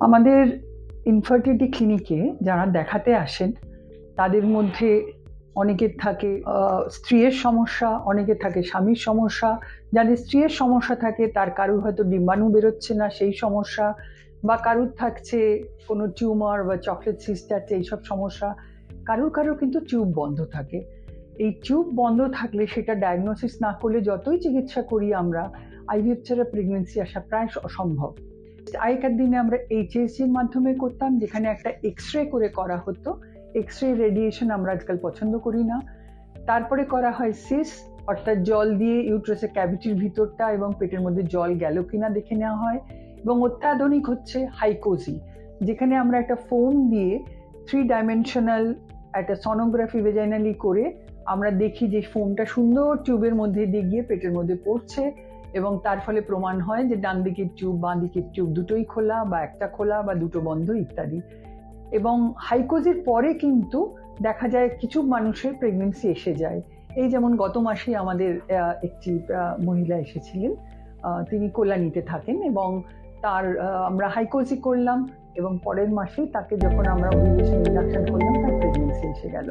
আমাদের ইনফার্টিলিটি ক্লিনিকে যারা দেখাতে আসেন তাদের মধ্যে অনেকের থাকে স্ত্রীর সমস্যা, অনেকের থাকে স্বামীর সমস্যা। যাদের স্ত্রীর সমস্যা থাকে তার কারুর হয়তো ডিম্বাণু বেরোচ্ছে না সেই সমস্যা, বা কারুর থাকছে কোনো টিউমার বা চকলেট সিস্ট আছে এইসব সমস্যা। কারুর কারুর কিন্তু টিউব বন্ধ থাকে। এই টিউব বন্ধ থাকলে সেটা ডায়াগনোসিস না করলে যতই চিকিৎসা করি আমরা, আইভিএফ ছাড়া প্রেগনেন্সি আসা প্রায় অসম্ভব। আগেকার দিনে আমরা এইচএসজির মাধ্যমে করতাম, যেখানে একটা এক্স রে করে করা হতো। এক্স রে রেডিয়েশন আমরা আজকাল পছন্দ করি না। তারপরে করা হয় সিস, অর্থাৎ জল দিয়ে ইউট্রাসের ক্যাভিটির ভিতরটা এবং পেটের মধ্যে জল গেল কিনা দেখে নেওয়া হয়। এবং অত্যাধুনিক হচ্ছে হাইকোজি, যেখানে আমরা একটা ফোম দিয়ে 3 ডাইমেনশনাল একটা সনোগ্রাফি ভেজাইনালি করে আমরা দেখি যে ফোমটা সুন্দর টিউবের মধ্যে দিয়ে গিয়ে পেটের মধ্যে পড়ছে, এবং তার ফলে প্রমাণ হয় যে ডান দিকের টিউব বাঁ দিকের টিউব দুটোই খোলা, বা একটা খোলা বা দুটো বন্ধ ইত্যাদি। এবং হাইকোজের পরে কিন্তু দেখা যায় কিছু মানুষের প্রেগনেন্সি এসে যায়। এই যেমন গত মাসে আমাদের একটি মহিলা এসেছিলেন, তিনি কল্যাণীতে থাকেন, এবং তার আমরা হাইকোজি করলাম, এবং পরের মাসেই তাকে যখন আমরা ওভিউলেশন ইন্ডাকশন করলাম তার প্রেগনেন্সি এসে গেল।